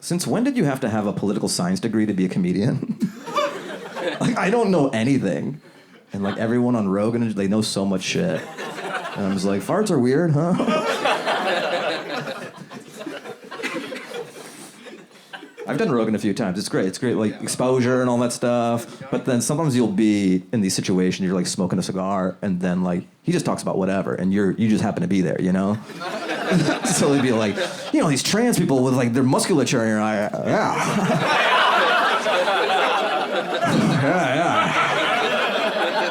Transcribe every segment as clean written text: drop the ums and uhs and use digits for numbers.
Since when did you have to have a political science degree to be a comedian? Like, I don't know anything. And like everyone on Rogan, they know so much shit. And I'm just like, farts are weird, huh? I've done Rogan a few times. It's great. It's great, like exposure and all that stuff. But then sometimes you'll be in these situations, you're like smoking a cigar, and then like he just talks about whatever, and you just happen to be there, you know? So they'd be like, you know, these trans people with like their musculature, and you're like, yeah. Yeah.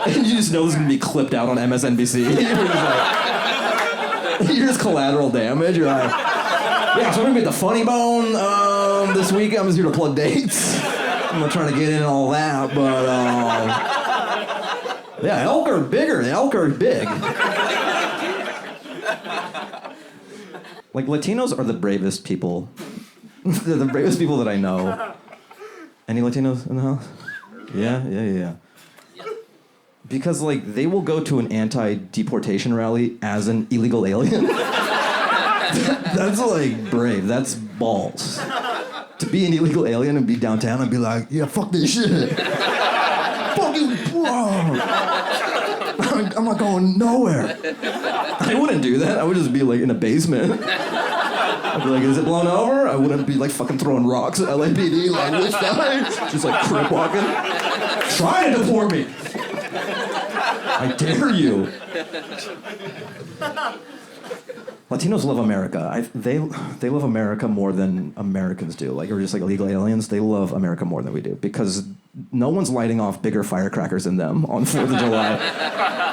And you just know this is gonna be clipped out on MSNBC. You're just collateral damage. You're like, yeah, so we're gonna be at the Funny Bone this week. I'm just here to plug dates. I'm not trying to get in all that, but yeah, elk are bigger. The elk are big. Like, Latinos are the bravest people. They're the bravest people that I know. Any Latinos in the house? Yeah. Because, like, they will go to an anti-deportation rally as an illegal alien. That's, like, brave. That's balls. To be an illegal alien and be downtown and be like, yeah, fuck this shit. Fuck you. I'm not going nowhere. I wouldn't do that. I would just be, like, in a basement. I'd be like, is it blown over? I wouldn't be, like, fucking throwing rocks at LAPD, like, which side? Just, like, crip walking. Try to deport me. I dare you. Latinos love America. They love America more than Americans do. Like, or just like illegal aliens, they love America more than we do because no one's lighting off bigger firecrackers than them on 4th of July.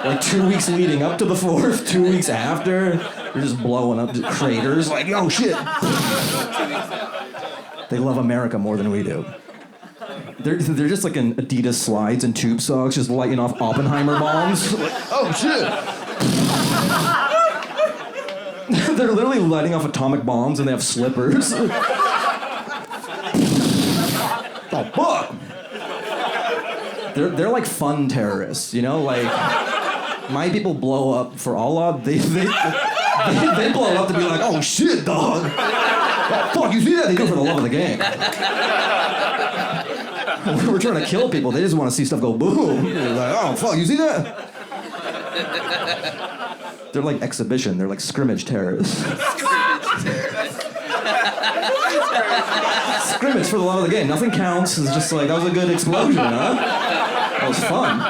Like 2 weeks leading up to the 4th, 2 weeks after, you're just blowing up craters. Like, oh shit. They love America more than we do. They're just like in Adidas slides and tube socks, just lighting off Oppenheimer bombs. Like, oh shit. They're literally lighting off atomic bombs and they have slippers. Oh, fuck! They're like fun terrorists, you know? Like, my people blow up for Allah. They blow up to be like, oh shit, dog! Oh, fuck, you see that? They do it for the love of the game. We're trying to kill people. They just want to see stuff go boom. They're like, oh, fuck, you see that? They're like exhibition. They're like scrimmage terrorists. Scrimmage for the love of the game. Nothing counts. It's just like, that was a good explosion, huh? That was fun.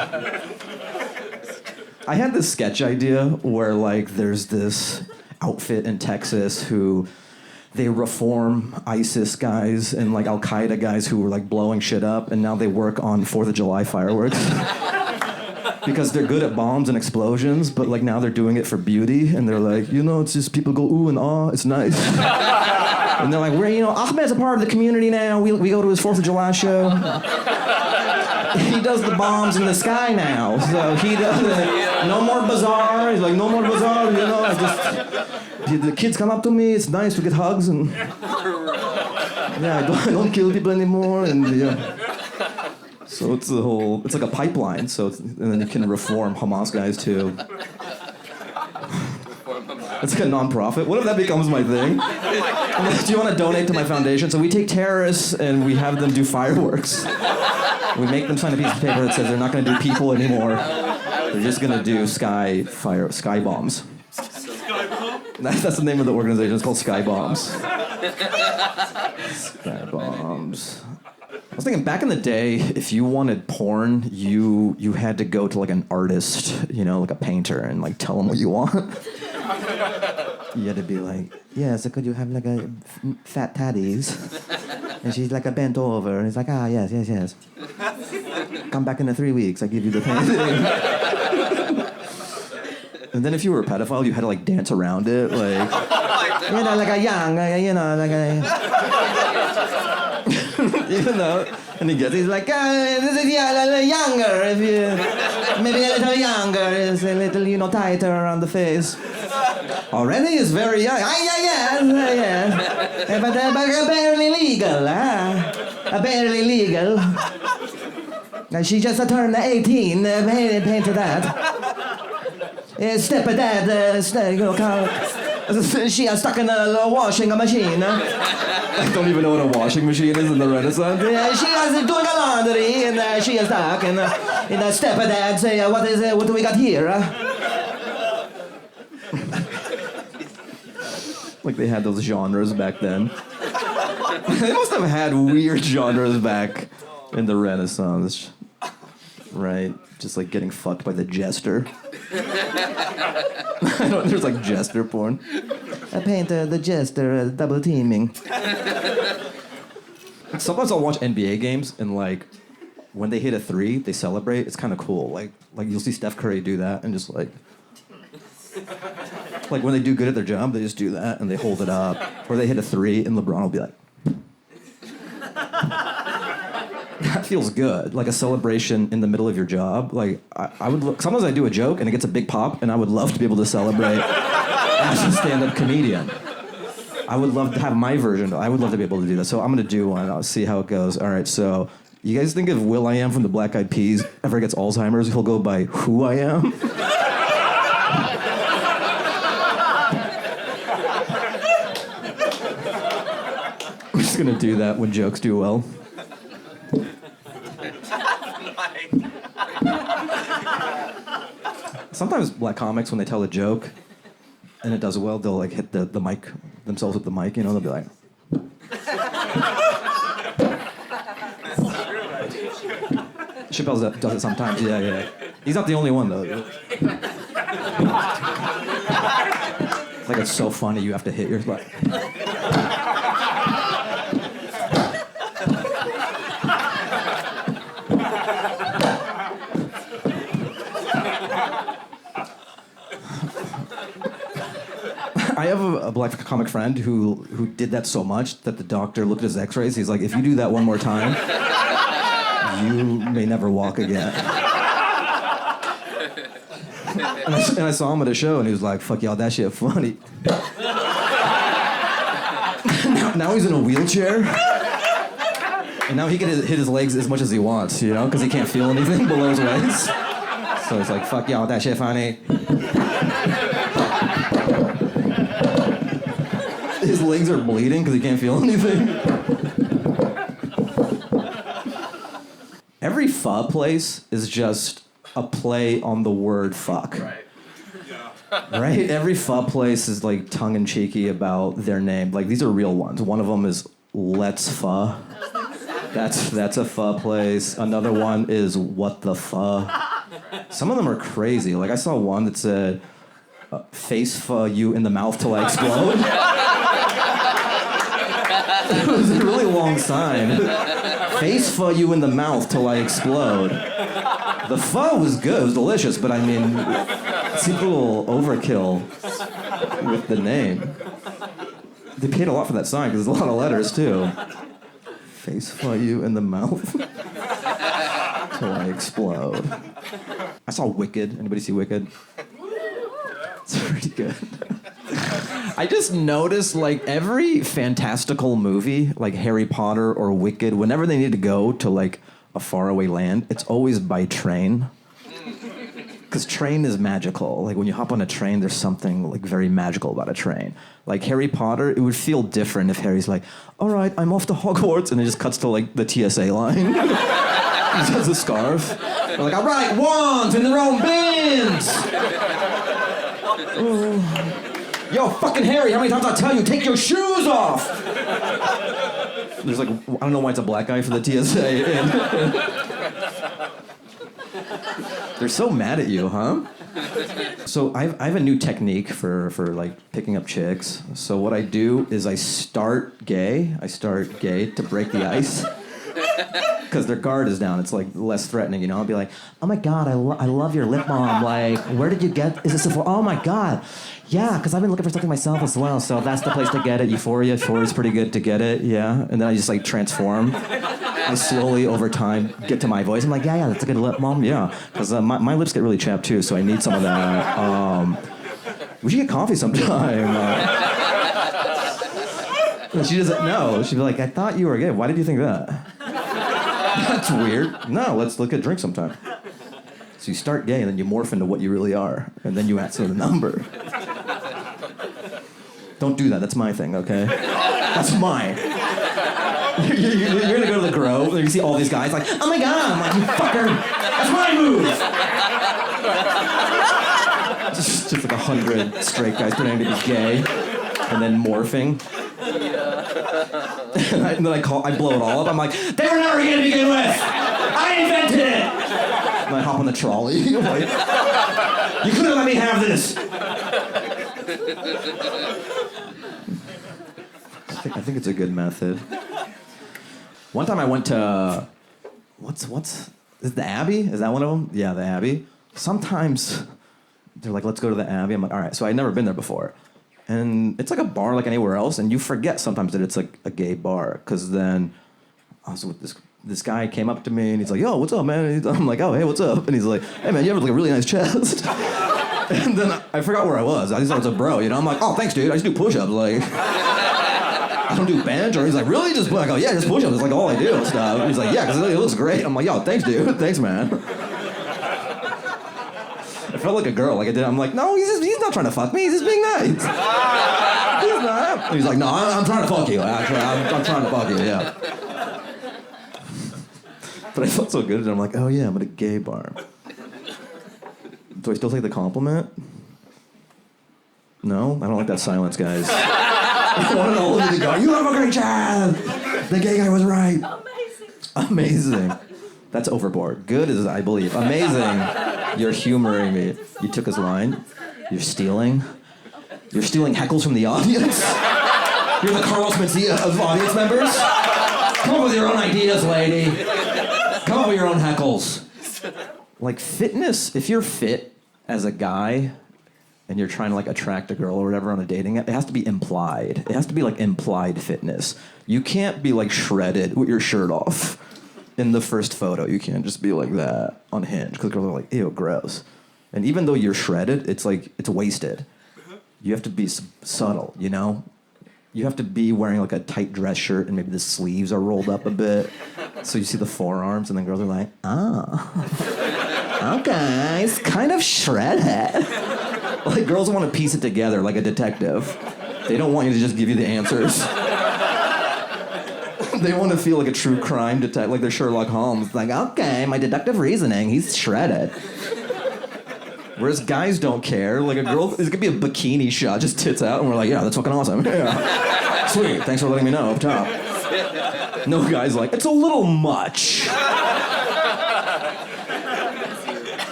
I had this sketch idea where like there's this outfit in Texas who they reform ISIS guys and like Al-Qaeda guys who were like blowing shit up, and now they work on 4th of July fireworks. Because they're good at bombs and explosions, but like now they're doing it for beauty, and they're like, you know, it's just people go ooh and ah, it's nice. And they're like, Ahmed's a part of the community now. We go to his 4th of July show. He does the bombs in the sky now, so he does no more bazaar. He's like, no more bazaar, you know. The kids come up to me. It's nice to get hugs, and yeah, I don't kill people anymore, and yeah. So it's like a pipeline, and then you can reform Hamas guys too. It's like a non-profit. What if that becomes my thing? Do you want to donate to my foundation? So we take terrorists and we have them do fireworks. We make them sign a piece of paper that says they're not going to do people anymore. They're just going to do sky bombs. That's the name of the organization. It's called Sky Bombs. Sky Bombs. I was thinking back in the day, if you wanted porn, you had to go to like an artist, you know, like a painter, and like tell them what you want. You had to be like, yeah, so could you have like a fat tatties? And she's like a bent over, and it's like, yes. Come back in 3 weeks, I give you the painting. And then if you were a pedophile, you had to like dance around it, like, you know, like a young, you know, like a... Even though, and he's like, this is a little younger, if you, maybe a little younger, is a little, you know, tighter around the face. Already is very young. Yeah. But barely legal, barely legal. She just turned 18, painted that. Step of that, you know, She is stuck in a washing machine. I don't even know what a washing machine is in the Renaissance. She is doing a laundry, and she is stuck in a stepdad say, what do we got here? Like they had those genres back then. They must have had weird genres back in the Renaissance. Right? Just like getting fucked by the jester. There's like jester porn. A painter, the jester, double teaming. Sometimes I'll watch NBA games and like when they hit a three, they celebrate. It's kind of cool. Like you'll see Steph Curry do that and just like when they do good at their job, they just do that and they hold it up. Or they hit a three and LeBron will be like. That feels good, like a celebration in the middle of your job. Like I would look. Sometimes I do a joke and it gets a big pop, and I would love to be able to celebrate as a stand-up comedian. I would love to have my version. I would love to be able to do that. So I'm gonna do one. I'll see how it goes. All right. So you guys think if will.i.am from the Black Eyed Peas ever gets Alzheimer's, he'll go by Who I Am? I'm just gonna do that when jokes do well. Sometimes black comics, when they tell a joke and it does well, they'll like hit the mic themselves with the mic, you know, they'll be like. Chappelle does it sometimes, yeah. He's not the only one though. Like it's so funny you have to hit your like. I have a black comic friend who did that so much that the doctor looked at his x-rays. He's like, if you do that one more time, you may never walk again. And I saw him at a show and he was like, fuck y'all, that shit funny. now he's in a wheelchair. And now he can hit his legs as much as he wants, you know, because he can't feel anything below his legs. So it's like, fuck y'all, that shit funny. His legs are bleeding because he can't feel anything. Every pho place is just a play on the word fuck. Right. Yeah. Right? Every pho place is like tongue-in-cheeky about their name. Like these are real ones. One of them is Let's Pho. That's a pho place. Another one is What the Pho. Some of them are crazy. Like I saw one that said, face pho you in the mouth till I explode. It was a really long sign. Face pho you in the mouth till I explode. The pho was good, it was delicious, but I mean, it seemed a little overkill with the name. They paid a lot for that sign because there's a lot of letters too. Face pho you in the mouth till I explode. I saw Wicked. Anybody see Wicked? It's pretty good. I just noticed, like, every fantastical movie, like Harry Potter or Wicked, whenever they need to go to, like, a faraway land, it's always by train. Because train is magical. Like, when you hop on a train, there's something, like, very magical about a train. Like, Harry Potter, it would feel different if Harry's like, all right, I'm off to Hogwarts, and it just cuts to, like, the TSA line. He has a scarf. They're like, all right, wands in their own bins! Oh. Yo, fucking Harry, how many times I tell you, take your shoes off? There's like, I don't know why it's a black guy for the TSA. They're so mad at you, huh? So I have a new technique for like picking up chicks. So what I do is I start gay to break the ice. Because their guard is down, it's like less threatening, you know? I'll be like, oh my God, I love your lip balm. Like, where did you get, is this Sephora? Oh my God. Yeah, because I've been looking for something myself as well, so that's the place to get it. Euphoria's pretty good to get it, yeah. And then I just like transform. I slowly, over time, get to my voice. I'm like, yeah, that's a good lip balm, yeah. Because my lips get really chapped too, so I need some of that. We should get coffee sometime. And she doesn't know. She'd be like, I thought you were gay. Why did you think that? That's weird. No, let's look at drink sometime. So you start gay and then you morph into what you really are. And then you answer the number. Don't do that. That's my thing, okay? That's mine. You're gonna go to the Grove and you see all these guys like, oh my God, I'm like, you fucker, that's my move. Just like 100 straight guys pretending to be gay and then morphing. And then I blow it all up. I'm like, they were never gay to begin with. I invented it. And I hop on the trolley. Like, you couldn't let me have this. I think it's a good method. One time I went to, is it the Abbey? Is that one of them? Yeah, the Abbey. Sometimes they're like, let's go to the Abbey. I'm like, all right. So I'd never been there before. And it's like a bar like anywhere else, and you forget sometimes that it's like a gay bar, because then I was with this guy came up to me, and he's like, yo, what's up, man? I'm like, oh, hey, what's up? And he's like, hey, man, you have like a really nice chest. And then I forgot where I was. I just thought it was a bro, you know? I'm like, oh, thanks, dude. I just do push-ups. Like, I don't do bench. Or he's like, really? Just I go, yeah, just push-ups. It's like all I do and stuff. And he's like, yeah, because it looks great. I'm like, yo, thanks, dude. Thanks, man. I felt like a girl. Like I did. I'm like, no, he's not trying to fuck me. He's just being nice. He's not. And he's like, no, I'm trying to fuck you. Actually, I'm trying to fuck you, yeah. But I felt so good, and I'm like, oh yeah, I'm at a gay bar. Do I still take the compliment? No? I don't like that silence, guys. I want to know the guy. You have a great chest. The gay guy was right. Amazing. That's overboard. Good is, I believe. Amazing. You're humoring me. You took his line. You're stealing. You're stealing heckles from the audience. You're the Carlos Mencia of audience members. Come up with your own ideas, lady. Come up with your own heckles. Like fitness, if you're fit as a guy and you're trying to like attract a girl or whatever on a dating app, it has to be implied. It has to be like implied fitness. You can't be like shredded with your shirt off in the first photo. You can't just be like that on Hinge, because girls are like, ew, gross. And even though you're shredded, it's like, it's wasted. You have to be subtle, you know? You have to be wearing like a tight dress shirt and maybe the sleeves are rolled up a bit. So you see the forearms and then girls are like, oh, okay, it's kind of shredded. Like girls want to piece it together like a detective. They don't want you to just give you the answers. They want to feel like a true crime detective, like they're Sherlock Holmes. Like, okay, my deductive reasoning, he's shredded. Whereas guys don't care. Like a girl, it's gonna be a bikini shot, just tits out, and we're like, yeah, that's fucking awesome. Yeah. Sweet, thanks for letting me know up top. No guy's like, it's a little much.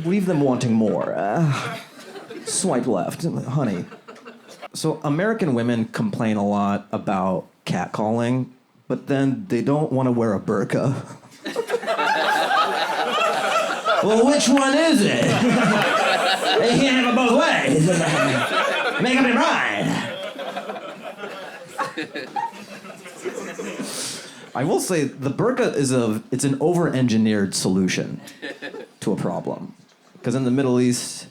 Leave them wanting more. Swipe left, honey. So American women complain a lot about catcalling, but then they don't want to wear a burqa. Well, which one is it? You can't have it both ways. Make up your mind. I will say the burqa it's an over-engineered solution to a problem. Because in the Middle East,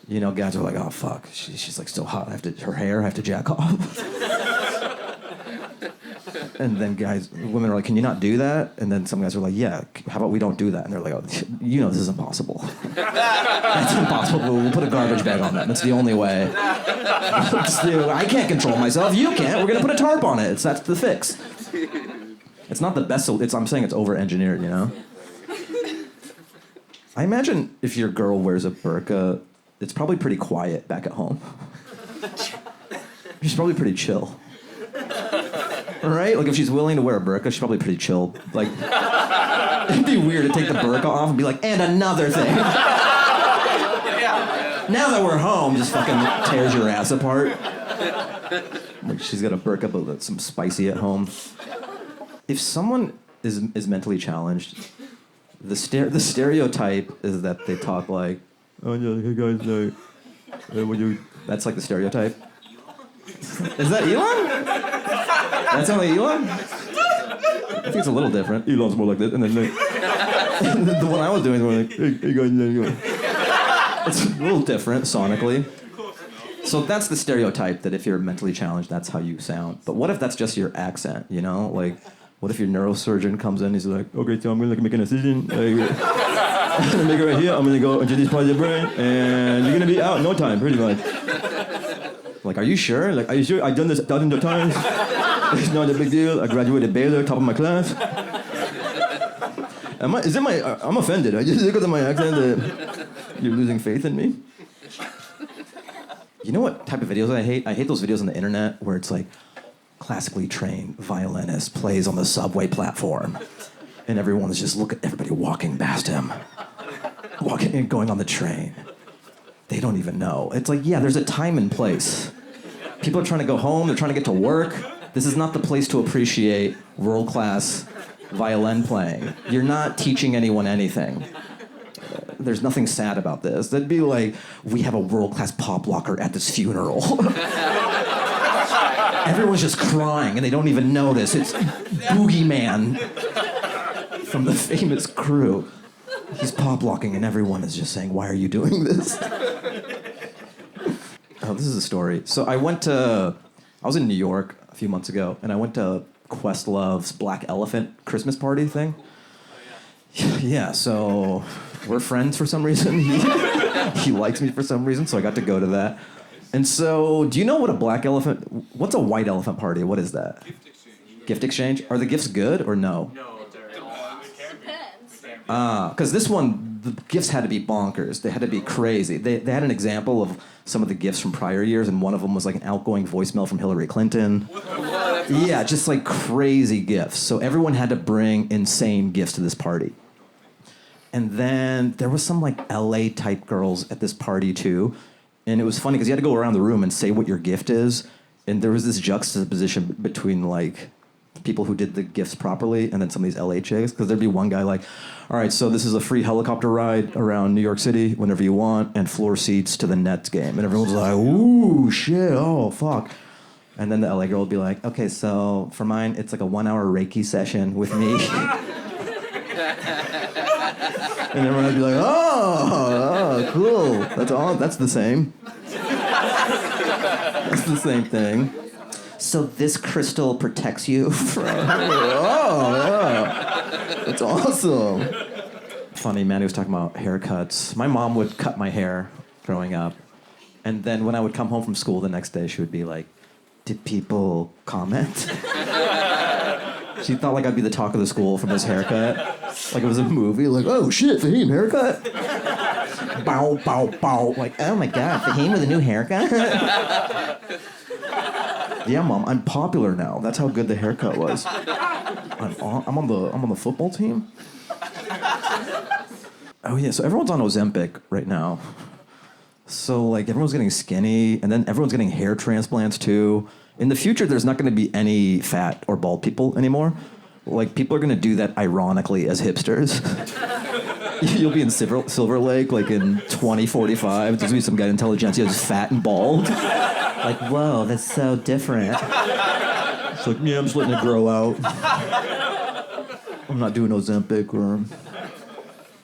you know, guys are like, oh fuck, she's like so hot. I have to jack off. And then women are like, can you not do that? And then some guys are like, yeah, how about we don't do that? And they're like, oh, you know this is impossible. That's impossible. We'll put a garbage bag on that. That's the only way. I can't control myself. You can't. We're going to put a tarp on it. That's the fix. It's not the best. I'm saying it's over-engineered, you know? I imagine if your girl wears a burqa, it's probably pretty quiet back at home. She's probably pretty chill. Right? Like if she's willing to wear a burqa, she's probably pretty chill. Like, it'd be weird to take the burqa off and be like, and another thing. Now that we're home, just fucking tears your ass apart. Like she's got a burqa, but that's some spicy at home. If someone is mentally challenged, the stereotype is that they talk like, oh yeah, hey guys, that's like the stereotype. Is that Elon? That sound like Elon? I think it's a little different. Elon's more like this, and then like, the one I was doing was like, hey guys, it's a little different sonically. So that's the stereotype, that if you're mentally challenged, that's how you sound. But what if that's just your accent, you know? Like, what if your neurosurgeon comes in, he's like, okay, so I'm gonna make an incision. I'm gonna make it right here. I'm gonna go into this part of your brain, and you're gonna be out in no time, pretty much. Like, are you sure? Like, are you sure? I've done this dozens of times. It's not a big deal. I graduated Baylor, top of my class. I'm offended. I just because of my accent that you're losing faith in me. You know what type of videos I hate? I hate those videos on the internet where it's like classically trained violinist plays on the subway platform, and everyone's just look at everybody walking past him, walking and going on the train. They don't even know. It's like, yeah, there's a time and place. People are trying to go home. They're trying to get to work. This is not the place to appreciate world-class violin playing. You're not teaching anyone anything. There's nothing sad about this. That'd be like, we have a world-class pop locker at this funeral. Everyone's just crying and they don't even notice. It's Boogeyman from the famous Crew. He's pop locking and everyone is just saying, why are you doing this? Oh, this is a story. So I was in New York a few months ago, and I went to Questlove's Black Elephant Christmas party thing. Yeah, so we're friends for some reason. He likes me for some reason, so I got to go to that. And so, do you know what what's a white elephant party? What is that? Gift exchange. Gift exchange? Are the gifts good or no? No, they're Depends. Because this one, the gifts had to be bonkers. They had to be crazy. They had an example of some of the gifts from prior years, and one of them was like an outgoing voicemail from Hillary Clinton. Yeah, just like crazy gifts. So everyone had to bring insane gifts to this party. And then there was some like LA type girls at this party too. And it was funny because you had to go around the room and say what your gift is. And there was this juxtaposition between like people who did the gifts properly and then some of these LA chicks. Because there'd be one guy like, all right, so this is a free helicopter ride around New York City whenever you want and floor seats to the Nets game. And everyone's like, ooh, shit, oh, fuck. And then the LA girl would be like, okay, so for mine, it's like a 1-hour Reiki session with me. And everyone would be like, oh, cool. That's the same. That's the same thing. So this crystal protects you from... Oh, yeah. That's awesome. Funny, man, he was talking about haircuts. My mom would cut my hair growing up. And then when I would come home from school the next day, she would be like, did people comment? She thought like I'd be the talk of the school from his haircut. Like it was a movie, like, oh shit, Fahim, haircut? Bow, bow, bow. Like, oh my god, Fahim with a new haircut? Yeah, Mom, I'm popular now. That's how good the haircut was. I'm on the football team? Oh yeah, so everyone's on Ozempic right now. So like everyone's getting skinny, and then everyone's getting hair transplants too. In the future, there's not going to be any fat or bald people anymore. Like, people are going to do that ironically as hipsters. You'll be in Silver Lake, like, in 2045. There's going to be some guy in Intelligentsia who's fat and bald. Like, whoa, that's so different. It's like, yeah, I'm just letting it grow out. I'm not doing Ozempic or...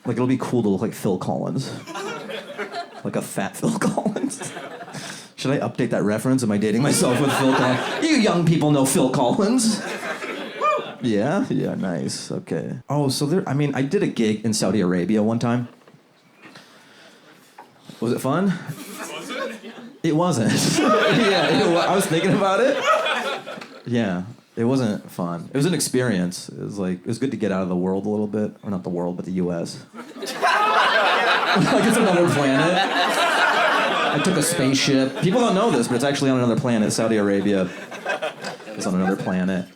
Like, it'll be cool to look like Phil Collins. Like a fat Phil Collins. Should I update that reference? Am I dating myself with Phil Collins? You young people know Phil Collins. Yeah? Yeah, nice. Okay. Oh, so I did a gig in Saudi Arabia one time. Was it fun? Was it? It wasn't. Yeah, I was thinking about it. Yeah, it wasn't fun. It was an experience. It was good to get out of the world a little bit. Or not the world, but the U.S. Like it's another planet. I took a spaceship. People don't know this, but it's actually on another planet. Saudi Arabia is on another planet.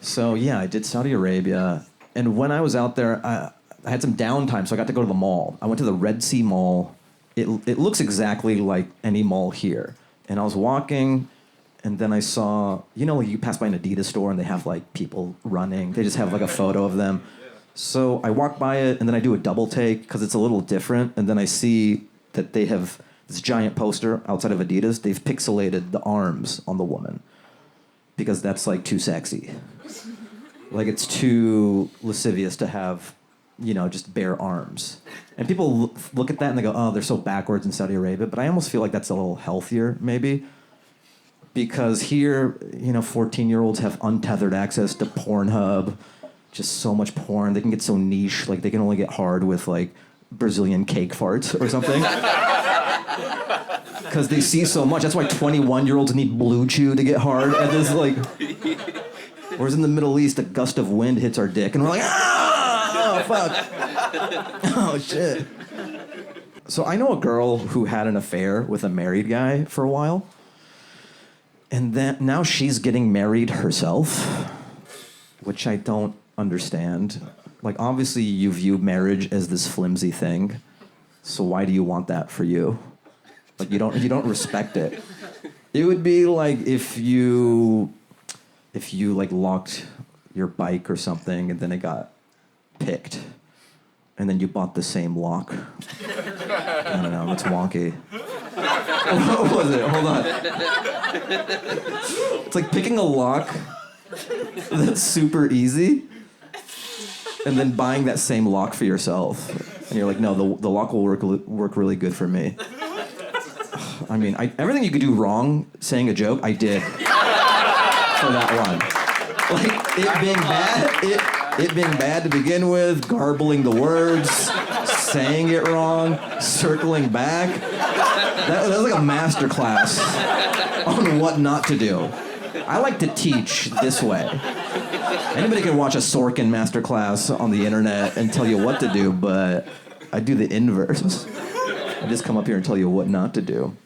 So yeah, I did Saudi Arabia. And when I was out there, I had some downtime, so I got to go to the mall. I went to the Red Sea Mall. It looks exactly like any mall here. And I was walking, and then I saw, like you pass by an Adidas store and they have like people running. They just have like a photo of them. So I walk by it, and then I do a double take because it's a little different. And then I see that they have this giant poster outside of Adidas. They've pixelated the arms on the woman because that's like too sexy. Like it's too lascivious to have, just bare arms. And people look at that and they go, oh, they're so backwards in Saudi Arabia. But I almost feel like that's a little healthier, maybe. Because here, 14-year-olds have untethered access to Pornhub. Just so much porn. They can get so niche. Like, they can only get hard with, like, Brazilian cake farts or something. Because they see so much. That's why 21-year-olds need Blue Chew to get hard. And this like, whereas in the Middle East, a gust of wind hits our dick, and we're like, ah, oh, fuck, oh shit. So I know a girl who had an affair with a married guy for a while, and then now she's getting married herself, which I don't understand. Like, obviously, you view marriage as this flimsy thing, so why do you want that for you? Like, you don't respect it. It would be like if you like locked your bike or something and then it got picked, and then you bought the same lock. I don't know, it's wonky. What was it? Hold on. It's like picking a lock that's super easy and then buying that same lock for yourself. And you're like, no, the lock will work really good for me. I mean, everything you could do wrong saying a joke, I did for that one. Like, it being bad to begin with, garbling the words, saying it wrong, circling back. That was like a master class on what not to do. I like to teach this way. Anybody can watch a Sorkin masterclass on the internet and tell you what to do, but I do the inverse. I just come up here and tell you what not to do.